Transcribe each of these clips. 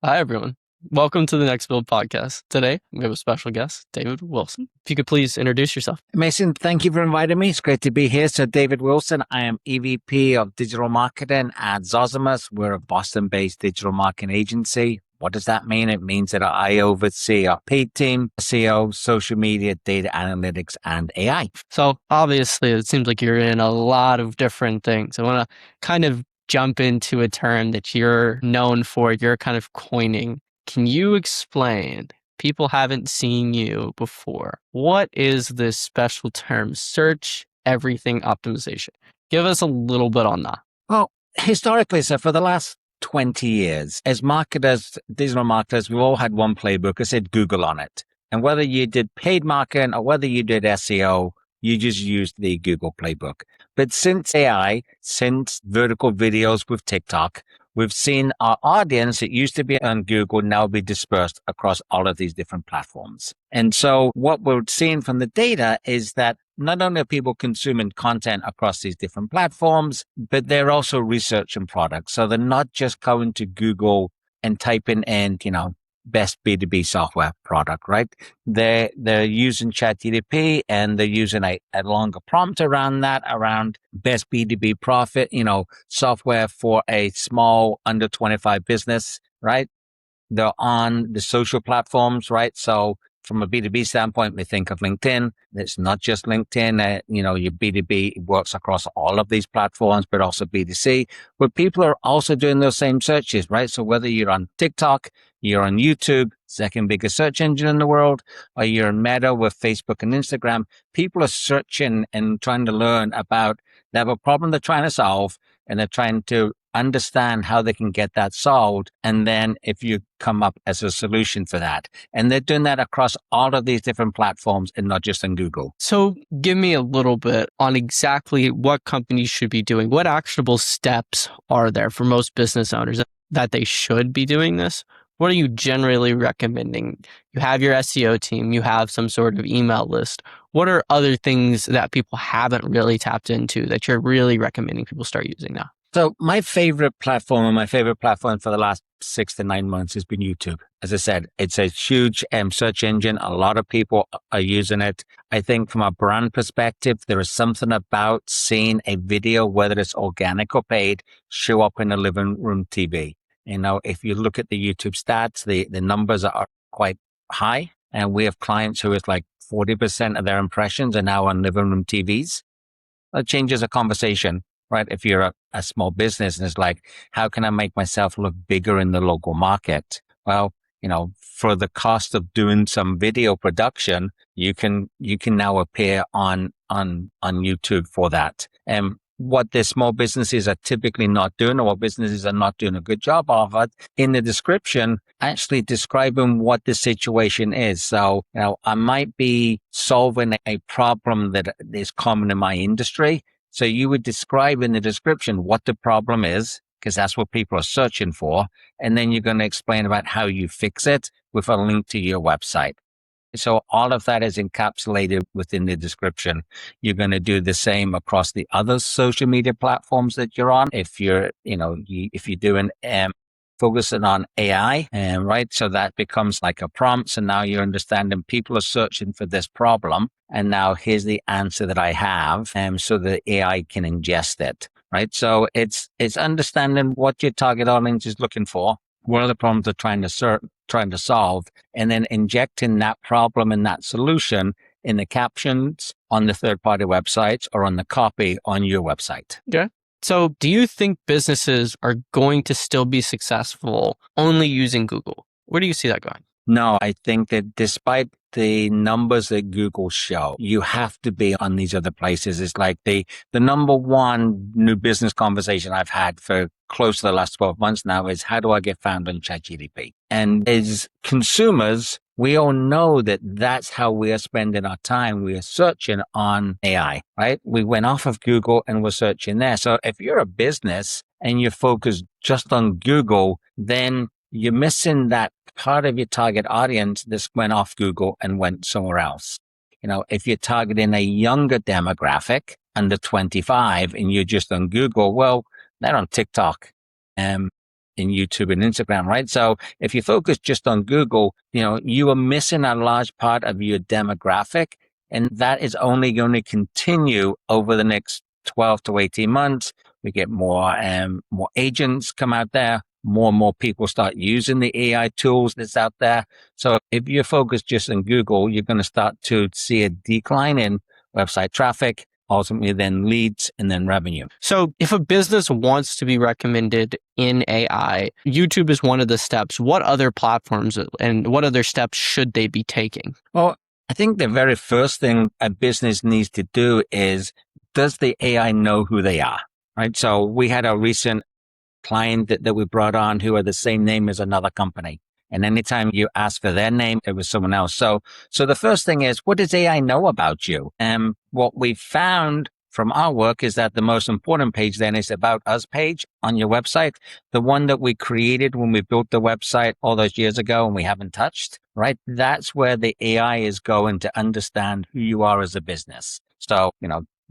Hi, everyone. Welcome to the Next Build podcast. Today, we have a special guest, David Wilson. If you could please introduce yourself. Mason, thank you for inviting me. It's great to be here. So, David Wilson, I am EVP of Digital Marketing at Zozimus. We're a Boston-based digital marketing agency. What does that mean? It means that I oversee our paid team, SEO, social media, data analytics, and AI. So, obviously, it seems like you're in a lot of different things. I want to kind of jump into a term that you're known for, you're kind of coining. Can you explain? People haven't seen you before. What is this special term, search everything optimization? Give us a little bit on that. Well, historically, so for the last 20 years, as marketers, digital marketers, we've all had one playbook that said Google on it. And whether you did paid marketing or whether you did SEO, you just used the Google playbook. But since AI, since vertical videos with TikTok, we've seen our audience that used to be on Google now be dispersed across all of these different platforms. And so what we're seeing from the data is that not only are people consuming content across these different platforms, but they're also researching products. So they're not just going to Google and typing in, best B2B software product, right? They're using ChatGPT and they're using a longer prompt around that, around best B2B profit, software for a small under 25 business, right? They're on the social platforms, right? So from a B2B standpoint, we think of LinkedIn. It's not just LinkedIn. Your B2B works across all of these platforms, but also B2C, where people are also doing those same searches, right? So whether you're on TikTok, you're on YouTube, second biggest search engine in the world, or you're in Meta with Facebook and Instagram, people are searching and trying to learn about, they have a problem they're trying to solve, and they're trying to understand how they can get that solved. And then if you come up as a solution for that, and they're doing that across all of these different platforms and not just on Google. So give me a little bit on exactly what companies should be doing. What actionable steps are there for most business owners that they should be doing this? What are you generally recommending? You have your SEO team, you have some sort of email list. What are other things that people haven't really tapped into that you're really recommending people start using now? So my favorite platform for the last 6 to 9 months has been YouTube. As I said, it's a huge search engine. A lot of people are using it. I think from a brand perspective, there is something about seeing a video, whether it's organic or paid, show up in a living room TV. If you look at the YouTube stats, the numbers are quite high. And we have clients who is like 40% of their impressions are now on living room TVs. That changes a conversation, right? If you're a small business and it's like, how can I make myself look bigger in the local market? Well, for the cost of doing some video production, you can now appear on YouTube for that. And what the small businesses are typically not doing, or what businesses are not doing a good job of it, in the description, actually describing what the situation is. So, I might be solving a problem that is common in my industry. So you would describe in the description what the problem is, because that's what people are searching for. And then you're going to explain about how you fix it with a link to your website. So all of that is encapsulated within the description. You're going to do the same across the other social media platforms that you're on. If you're, if you're doing focusing on AI, right? So that becomes like a prompt. So now you're understanding people are searching for this problem. And now here's the answer that I have, so the AI can ingest it, right? So it's understanding what your target audience is looking for. What are the problems they're trying to solve, and then injecting that problem and that solution in the captions on the third-party websites or on the copy on your website. Okay. So do you think businesses are going to still be successful only using Google? Where do you see that going? No, I think that despite the numbers that Google show, you have to be on these other places. It's like the number one new business conversation I've had for close to the last 12 months now is, how do I get found on ChatGPT? And as consumers, we all know that that's how we are spending our time. We are searching on AI, right? We went off of Google and we're searching there. So if you're a business and you're focused just on Google, then you're missing that part of your target audience that went off Google and went somewhere else. If you're targeting a younger demographic under 25 and you're just on Google, well, they're on TikTok. in YouTube and Instagram, right? So if you focus just on Google, you are missing a large part of your demographic, and that is only going to continue over the next 12 to 18 months. We get more agents come out there. More and more people start using the AI tools that's out there. So if you're focused just on Google, you're going to start to see a decline in website traffic, ultimately then leads and then revenue. So if a business wants to be recommended in AI, YouTube is one of the steps. What other platforms and what other steps should they be taking? Well, I think the very first thing a business needs to do is, does the AI know who they are? Right. So we had a recent client that we brought on who had the same name as another company. And anytime you ask for their name, it was someone else. So the first thing is, what does AI know about you? And what we found from our work is that the most important page then is About Us page on your website, the one that we created when we built the website all those years ago and we haven't touched, right? That's where the AI is going to understand who you are as a business. So,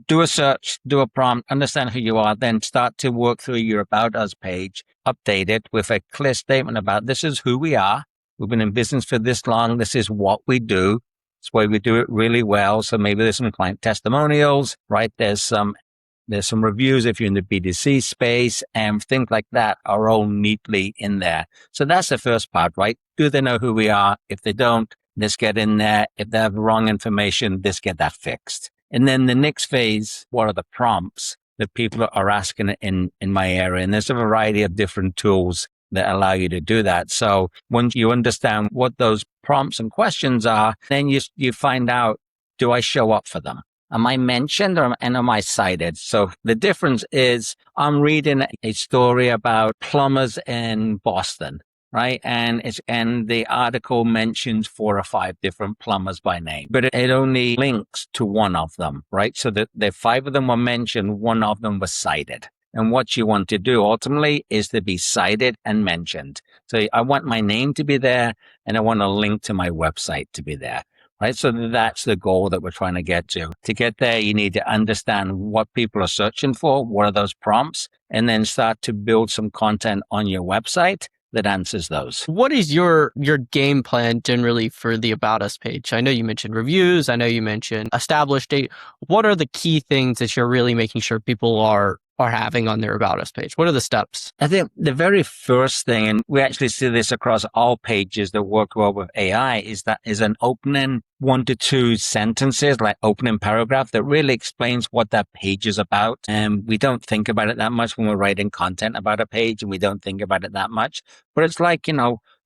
do a search, do a prompt, understand who you are, then start to work through your About Us page, update it with a clear statement about this is who we are. We've been in business for this long. This is what we do. It's why we do it really well. So maybe there's some client testimonials, right? There's some reviews if you're in the B2C space, and things like that are all neatly in there. So that's the first part, right? Do they know who we are? If they don't, let's get in there. If they have wrong information, let's get that fixed. And then the next phase, what are the prompts that people are asking in my area? And there's a variety of different tools that allow you to do that. So once you understand what those prompts and questions are, then you find out, do I show up for them? Am I mentioned and am I cited? So the difference is I'm reading a story about plumbers in Boston, right? And the article mentions 4 or 5 different plumbers by name, but it only links to one of them, right? So the 5 of them were mentioned, one of them was cited. And what you want to do ultimately is to be cited and mentioned. So I want my name to be there and I want a link to my website to be there, right? So that's the goal that we're trying to get to. To get there, you need to understand what people are searching for, what are those prompts, and then start to build some content on your website that answers those. What is your game plan generally for the About Us page? I know you mentioned reviews. I know you mentioned established date. What are the key things that you're really making sure people are having on their About Us page? What are the steps? I think the very first thing, and we actually see this across all pages that work well with AI, is an opening 1 to 2 sentences, like opening paragraph that really explains what that page is about. And we don't think about it that much when we're writing content about a page, and we don't think about it that much. But it's like,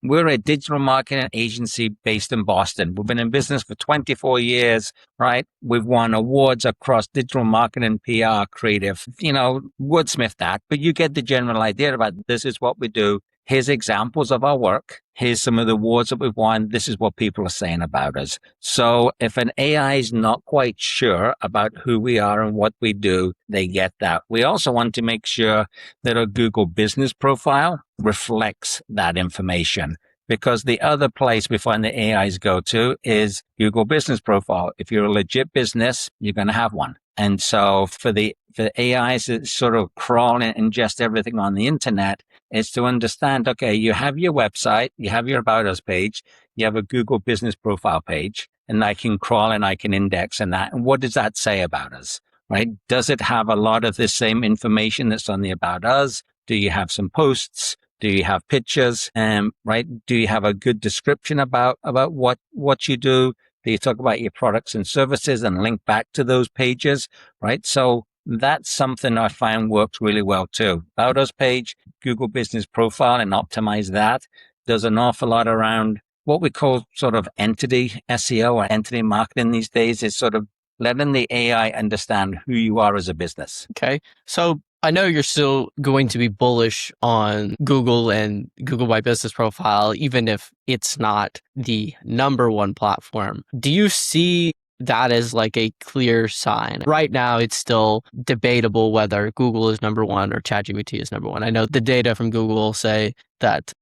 we're a digital marketing agency based in Boston. We've been in business for 24 years, right? We've won awards across digital marketing, PR, creative, wordsmith that, but you get the general idea about this is what we do. Here's examples of our work. Here's some of the awards that we've won. This is what people are saying about us. So if an AI is not quite sure about who we are and what we do, they get that. We also want to make sure that our Google business profile reflects that information, because the other place we find the AIs go to is Google business profile. If you're a legit business, you're going to have one. And so for the AIs that sort of crawl and ingest everything on the internet, is to understand, okay, you have your website, you have your About Us page, you have a Google business profile page, and I can crawl and I can index in that. And what does that say about us, right? Does it have a lot of the same information that's on the About Us? Do you have some posts? Do you have pictures? Right? Do you have a good description about what you do? Do you talk about your products and services and link back to those pages, right? So that's something I find works really well too. About Us page, Google business profile, and optimize that. There's an awful lot around what we call sort of entity SEO or entity marketing these days, is sort of letting the AI understand who you are as a business. Okay. So I know you're still going to be bullish on Google and Google My Business Profile, even if it's not the number one platform. Do you see that as like a clear sign? Right now, it's still debatable whether Google is number one or ChatGPT is number one. I know the data from Google say that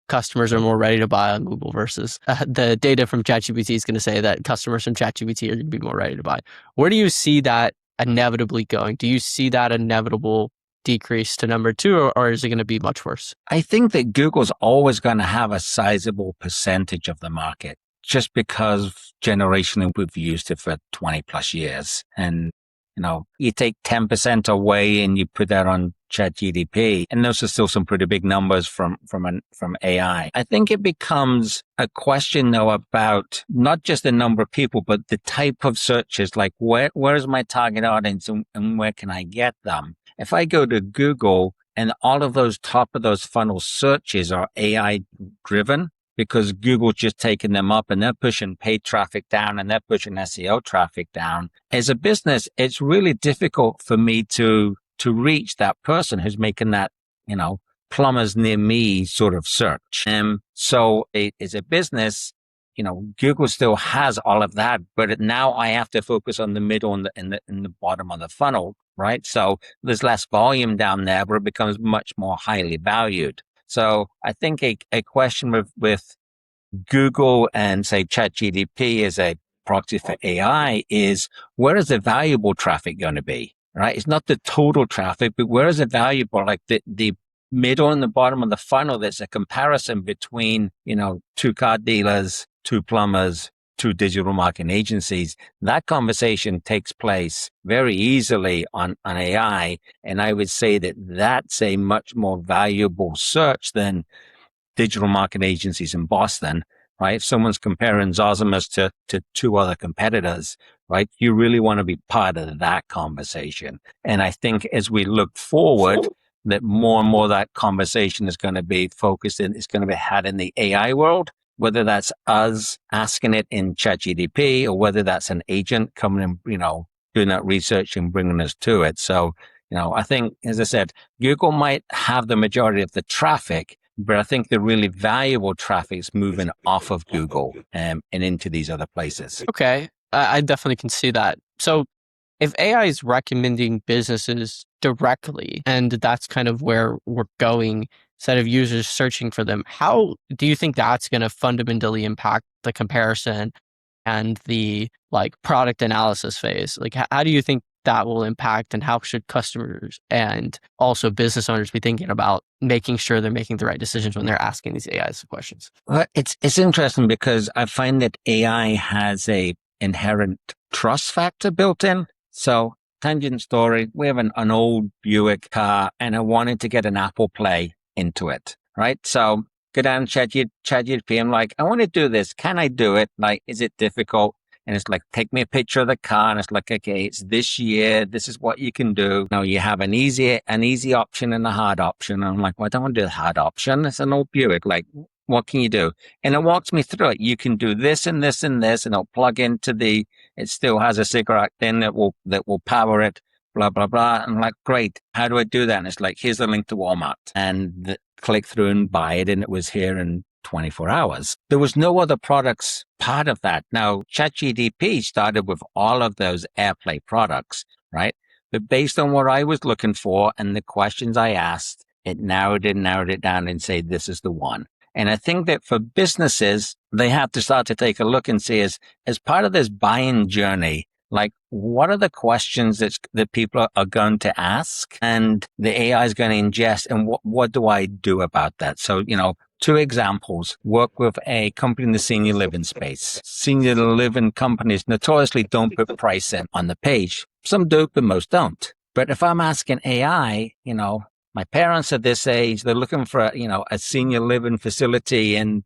customers are more ready to buy on Google versus the data from ChatGPT is going to say that customers from ChatGPT are going to be more ready to buy. Where do you see that inevitably going? Do you see that inevitable decrease to number two, or is it going to be much worse? I think that Google's always going to have a sizable percentage of the market just because generationally we've used it for 20 plus years. And, you take 10% away and you put that on ChatGPT, and those are still some pretty big numbers from AI. I think it becomes a question though about not just the number of people, but the type of searches, like where is my target audience and where can I get them? If I go to Google and all of those top of those funnel searches are AI driven, because Google's just taking them up and they're pushing paid traffic down and they're pushing SEO traffic down. As a business, it's really difficult for me to reach that person who's making that, plumbers near me sort of search. So as a business, Google still has all of that, but now I have to focus on the middle and the bottom of the funnel, right? So there's less volume down there, but it becomes much more highly valued. So I think a question with Google and say ChatGPT as a proxy for AI is, where is the valuable traffic going to be, right? It's not the total traffic, but where is it valuable? Like the middle and the bottom of the funnel, there's a comparison between, two car dealers, two plumbers, two digital marketing agencies. That conversation takes place very easily on AI. And I would say that that's a much more valuable search than digital marketing agencies in Boston, right? If someone's comparing Zozimus to two other competitors, right? You really want to be part of that conversation. And I think as we look forward, that more and more that conversation is going to be focused in, it's going to be had in the AI world, whether that's us asking it in ChatGPT or whether that's an agent coming and, doing that research and bringing us to it. So, I think, as I said, Google might have the majority of the traffic, but I think the really valuable traffic is moving off of Google and into these other places. Okay, I definitely can see that. So if AI is recommending businesses directly, and that's kind of where we're going, instead of users searching for them, how do you think that's going to fundamentally impact the comparison and the product analysis phase? Like, how do you think that will impact, and how should customers and also business owners be thinking about making sure they're making the right decisions when they're asking these AI questions? Well, it's interesting because I find that AI has a inherent trust factor built in. So, tangent story, we have an old Buick car and I wanted to get an Apple Play into it, right? So go down ChatGPT. I'm like, I want to do this. Can I do it? Like, is it difficult? And it's like, take me a picture of the car. And it's like, okay, it's this year. This is what you can do. Now you have an easy option and a hard option. And I'm like, well, I don't want to do the hard option. It's an old Buick. Like, what can you do? And it walks me through it. You can do this and this and this, and it'll plug into it still has a cigarette in that will power it, blah, blah, blah. And I'm like, great. How do I do that? And it's like, here's the link to Walmart, and click through and buy it. And it was here in 24 hours. There was no other products part of that. Now, ChatGPT started with all of those AirPlay products, right? But based on what I was looking for and the questions I asked, it narrowed it down and say, this is the one. And I think that for businesses, they have to start to take a look and see as part of this buying journey, like, what are the questions that people are going to ask and the AI is going to ingest, and what do I do about that? So, two examples: work with a company in the senior living space. Senior living companies notoriously don't put price in on the page. Some do, but most don't. But if I'm asking AI, my parents are this age, they're looking for, a senior living facility in,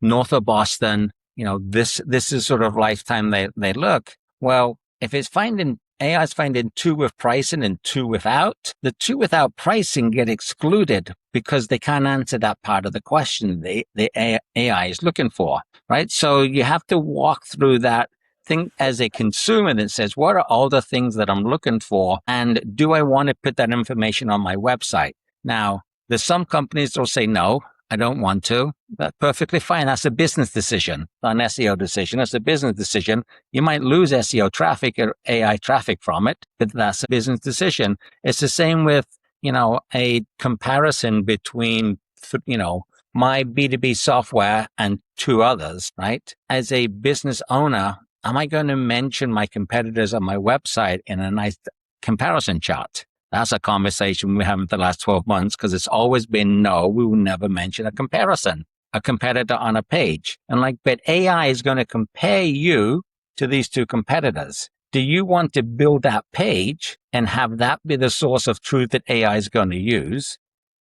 north of Boston, this is sort of lifetime they look. Well, if it's AI is finding two with pricing and two without, the two without pricing get excluded because they can't answer that part of the question the AI is looking for, right? So you have to walk through that. Think as a consumer that says, what are all the things that I'm looking for? And do I want to put that information on my website? Now, there's some companies that will say, no, I don't want to. That's perfectly fine. That's a business decision, not an SEO decision. That's a business decision. You might lose SEO traffic or AI traffic from it, but that's a business decision. It's the same with, a comparison between, my B2B software and two others, right? As a business owner, am I going to mention my competitors on my website in a nice comparison chart? That's a conversation we haven't the last 12 months because it's always been, no, we will never mention a comparison, a competitor on a page. And like, but AI is going to compare you to these two competitors. Do you want to build that page and have that be the source of truth that AI is going to use?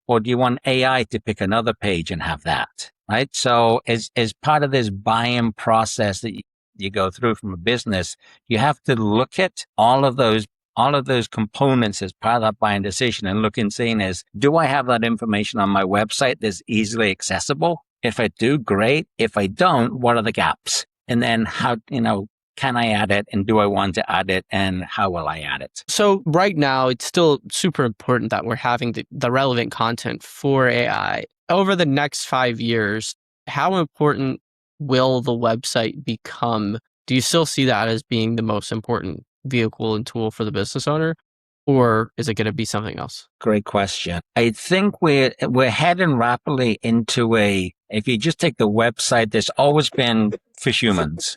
Or do you want AI to pick another page and have that? Right. So as part of this buying process that you go through from a business, you have to look at all of those components as part of that buying decision and look and seeing is, do I have that information on my website that's easily accessible? If I do, great. If I don't, what are the gaps? And then how, can I add it? And do I want to add it? And how will I add it? So right now, it's still super important that we're having the relevant content for AI. Over the next 5 years, how important will the website become? Do you still see that as being the most important vehicle and tool for the business owner? Or is it going to be something else? Great question. I think we're heading rapidly into if you just take the website, there's always been for humans,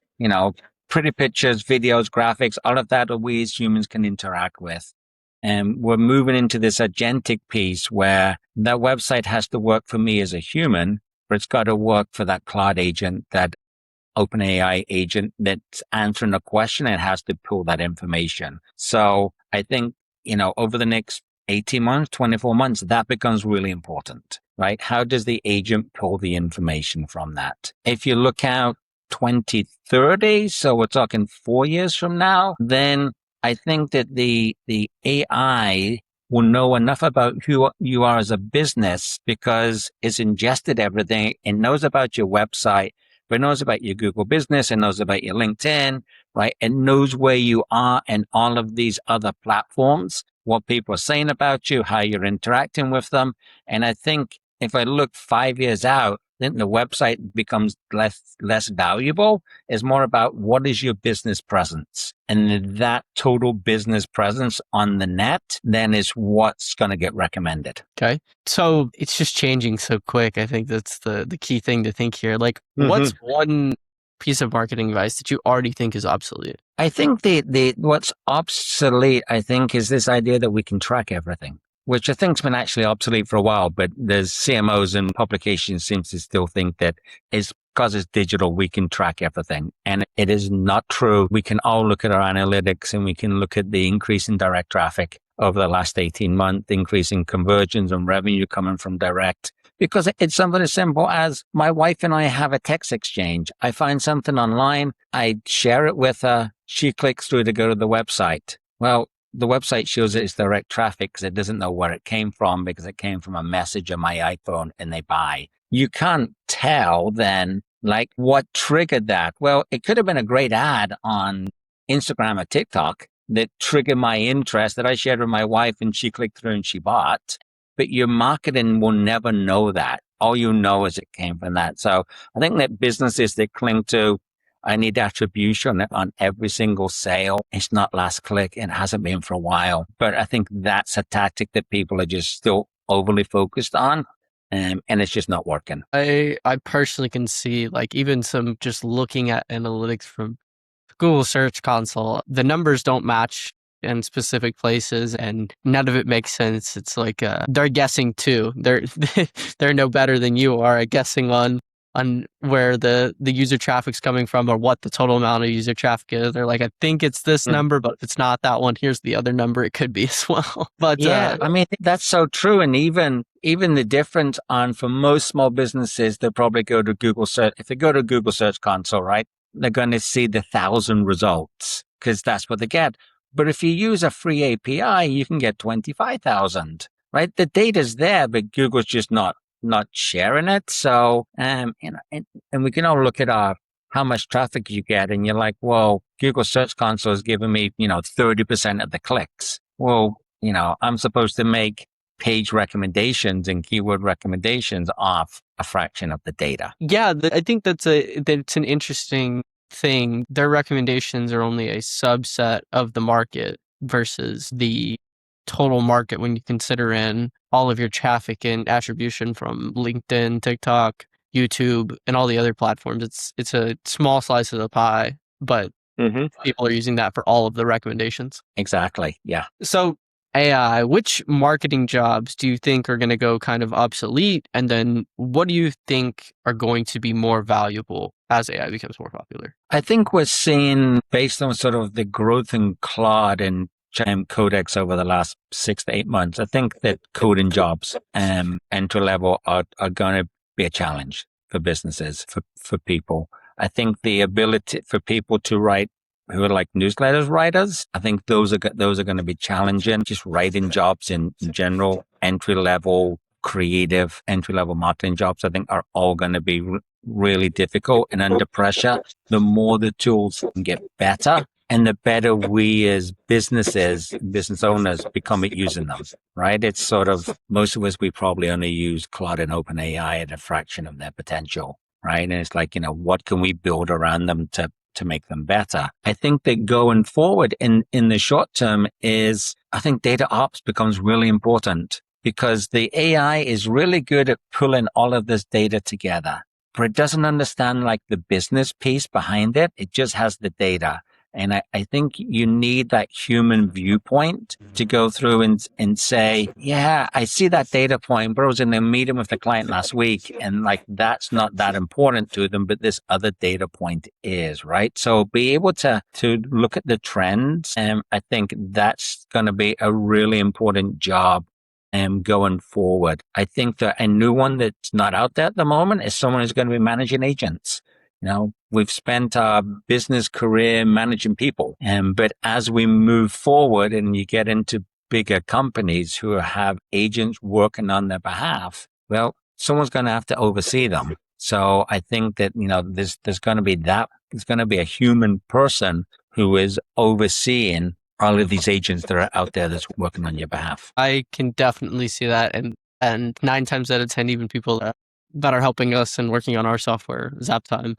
pretty pictures, videos, graphics, all of that we as humans can interact with. And we're moving into this agentic piece where that website has to work for me as a human, but it's got to work for that cloud agent, that OpenAI agent that's answering a question and has to pull that information. So I think, over the next 18 months, 24 months, that becomes really important, right? How does the agent pull the information from that? If you look out 2030, so we're talking 4 years from now, then I think that the AI will know enough about who you are as a business because it's ingested everything. It knows about your website, but it knows about your Google business, it knows about your LinkedIn, right? It knows where you are and all of these other platforms, what people are saying about you, how you're interacting with them. And I think if I look 5 years out, then the website becomes less valuable. It's more about what is your business presence, and that total business presence on the net then is what's going to get recommended. Okay. So it's just changing so quick. I think that's the key thing to think here. Like, what's one piece of marketing advice that you already think is obsolete? I think the what's obsolete, I think, is this idea that we can track everything, which I think's been actually obsolete for a while, but there's CMOs and publications seem to still think that it's because it's digital, we can track everything. And it is not true. We can all look at our analytics and we can look at the increase in direct traffic over the last 18 months, increase in conversions and revenue coming from direct. Because it's something as simple as my wife and I have a text exchange. I find something online, I share it with her, she clicks through to go to the website. Well, the website shows it's direct traffic because it doesn't know where it came from because it came from a message on my iPhone and they buy. You can't tell then, like, what triggered that. Well, it could have been a great ad on Instagram or TikTok that triggered my interest that I shared with my wife and she clicked through and she bought. But your marketing will never know that. All you know is it came from that. So I think that businesses that cling to, I need attribution on every single sale. It's not last click. It hasn't been for a while. But I think that's a tactic that people are just still overly focused on. And it's just not working. I personally can see, like, even some just looking at analytics from Google Search Console, the numbers don't match in specific places and none of it makes sense. It's like they're guessing too. They're no better than you are at guessing on where the user traffic's coming from or what the total amount of user traffic is. They're like, I think it's this number, but if it's not that one, here's the other number. It could be as well. But yeah, I mean, that's so true. And even the difference for most small businesses, they'll probably go to Google Search. If they go to Google Search Console, right, they're going to see the 1,000 results because that's what they get. But if you use a free API, you can get 25,000, right? The data's there, but Google's just not sharing it. So, and we can all look at how much traffic you get, and you're like, well, Google Search Console is giving me, 30% of the clicks. Well, I'm supposed to make page recommendations and keyword recommendations off a fraction of the data. Yeah, I think that's an interesting thing. Their recommendations are only a subset of the market versus the total market when you consider in all of your traffic and attribution from LinkedIn, TikTok, YouTube, and all the other platforms. It's a small slice of the pie, but people are using that for all of the recommendations. Exactly. Yeah. So AI, which marketing jobs do you think are going to go kind of obsolete? And then what do you think are going to be more valuable as AI becomes more popular? I think we're seeing, based on sort of the growth in Claude and Codex over the last 6 to 8 months, I think that coding jobs entry level are going to be a challenge for businesses, for people. I think the ability for people to write, who are like newsletters writers, I think those are going to be challenging. Just writing jobs in general, entry level, creative, entry level marketing jobs, I think are all going to be really difficult and under pressure. The more the tools get better, and the better we as business owners become at using them, right? It's sort of, most of us, we probably only use Claude and OpenAI at a fraction of their potential, right? And it's like, what can we build around them to make them better? I think that going forward in the short term is, I think data ops becomes really important, because the AI is really good at pulling all of this data together, but it doesn't understand like the business piece behind it. It just has the data. And I think you need that human viewpoint to go through and say, yeah, I see that data point, but I was in a meeting with the client last week, and like, that's not that important to them, but this other data point is, right? So be able to look at the trends. And I think that's going to be a really important job going forward. I think that a new one that's not out there at the moment is someone who's going to be managing agents. We've spent our business career managing people. But as we move forward and you get into bigger companies who have agents working on their behalf, well, someone's going to have to oversee them. So I think that, there's going to be there's going to be a human person who is overseeing all of these agents that are out there that's working on your behalf. I can definitely see that. And 9 times out of 10, even people that are helping us and working on our software, Zaptime,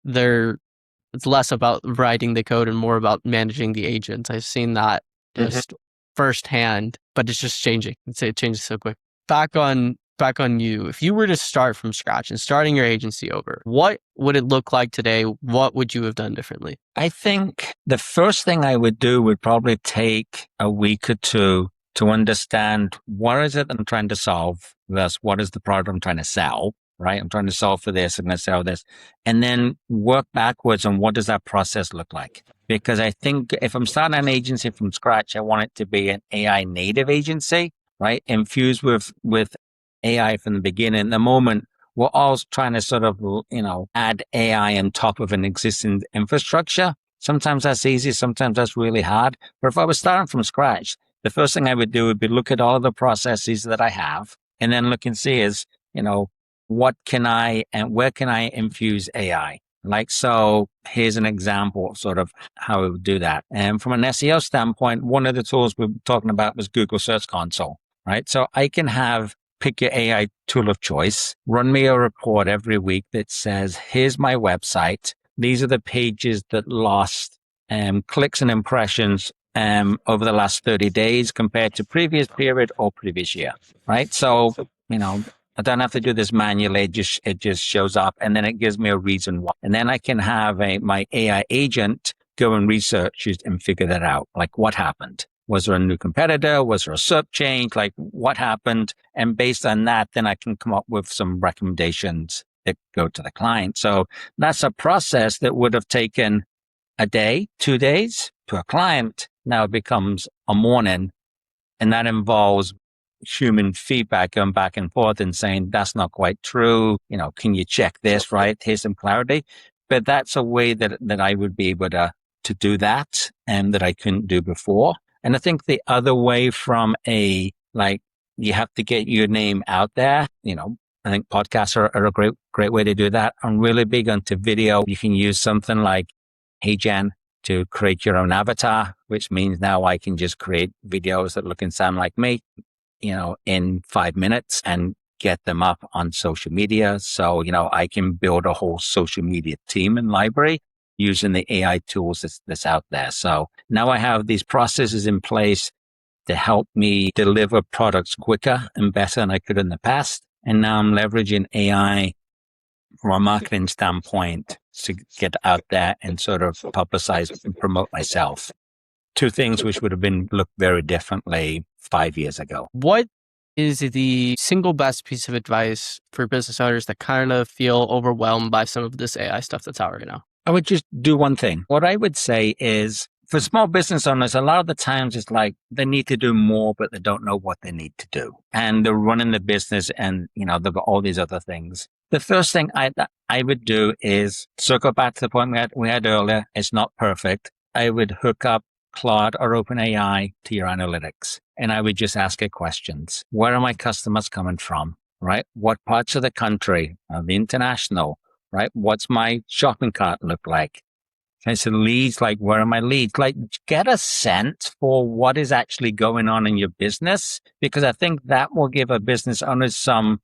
it's less about writing the code and more about managing the agents. I've seen that just firsthand, but it's just changing. It changes so quick. Back on you. If you were to start from scratch and starting your agency over, what would it look like today? What would you have done differently? I think the first thing I would do would probably take a week or two to understand what is it I'm trying to solve versus what is the product I'm trying to sell. Right? I'm trying to solve for this, I'm going to sell this, and then work backwards on what does that process look like? Because I think if I'm starting an agency from scratch, I want it to be an AI native agency, right? Infused with AI from the beginning. The moment we're all trying to sort of, add AI on top of an existing infrastructure. Sometimes that's easy. Sometimes that's really hard. But if I was starting from scratch, the first thing I would do would be look at all of the processes that I have, and then look and see is, what can I and where can I infuse AI? Like, so here's an example of sort of how we would do that. And from an SEO standpoint, one of the tools we were talking about was Google Search Console, right? So I can pick your AI tool of choice, run me a report every week that says, here's my website. These are the pages that lost clicks and impressions over the last 30 days compared to previous period or previous year, right? So, I don't have to do this manually. It just shows up, and then it gives me a reason why. And then I can have my AI agent go and research it and figure that out. Like, what happened? Was there a new competitor? Was there a SERP change? Like, what happened? And based on that, then I can come up with some recommendations that go to the client. So that's a process that would have taken a day, 2 days to a client. Now it becomes a morning, and that involves human feedback going back and forth and saying, that's not quite true. Can you check this, right? Here's some clarity. But that's a way that I would be able to do that and that I couldn't do before. And I think the other way from you have to get your name out there. I think podcasts are a great way to do that. I'm really big onto video. You can use something like HeyGen to create your own avatar, which means now I can just create videos that look and sound like me, in 5 minutes and get them up on social media. So, I can build a whole social media team and library using the AI tools that's out there. So now I have these processes in place to help me deliver products quicker and better than I could in the past. And now I'm leveraging AI from a marketing standpoint to get out there and sort of publicize and promote myself. Two things which would have been looked very differently 5 years ago. What is the single best piece of advice for business owners that kind of feel overwhelmed by some of this AI stuff that's out right now? I would just do one thing. What I would say is for small business owners, a lot of the times it's like they need to do more, but they don't know what they need to do. And they're running the business and, they've got all these other things. The first thing I would do is circle back to the point we had earlier. It's not perfect. I would hook up Claude or OpenAI to your analytics. And I would just ask it questions. Where are my customers coming from? Right? What parts of the country? Are they international? Right? What's my shopping cart look like? Okay, so leads, like where are my leads? Like get a sense for what is actually going on in your business, because I think that will give a business owner some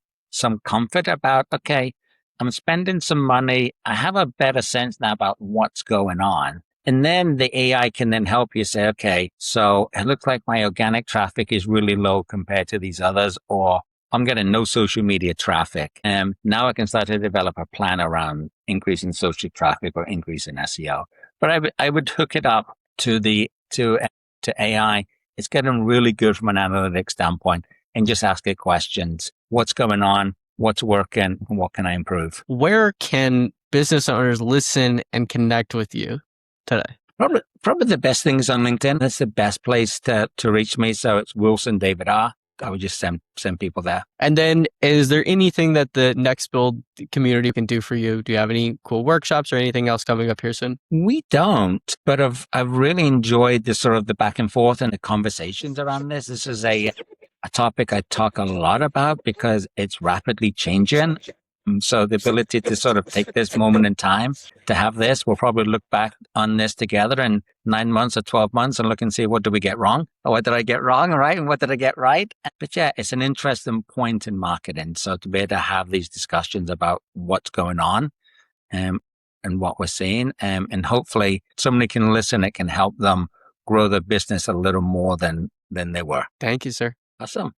comfort about, okay, I'm spending some money. I have a better sense now about what's going on. And then the AI can then help you say, okay, so it looks like my organic traffic is really low compared to these others, or I'm getting no social media traffic. And now I can start to develop a plan around increasing social traffic or increasing SEO. But I would hook it up to AI. It's getting really good from an analytics standpoint, and just ask it questions. What's going on? What's working? And what can I improve? Where can business owners listen and connect with you today? Probably the best thing is on LinkedIn. That's the best place to reach me. So it's Wilson David R. I would just send people there. And then is there anything that the Next Build community can do for you? Do you have any cool workshops or anything else coming up here soon? We don't, but I've really enjoyed the sort of the back and forth and the conversations around this. This is a topic I talk a lot about because it's rapidly changing. So the ability to sort of take this moment in time to have this, we'll probably look back on this together in 9 months or 12 months and look and see, what did we get wrong? Or what did I get wrong? Right? And what did I get right? But yeah, it's an interesting point in marketing. So to be able to have these discussions about what's going on and what we're seeing, and hopefully somebody can listen, it can help them grow their business a little more than they were. Thank you, sir. Awesome.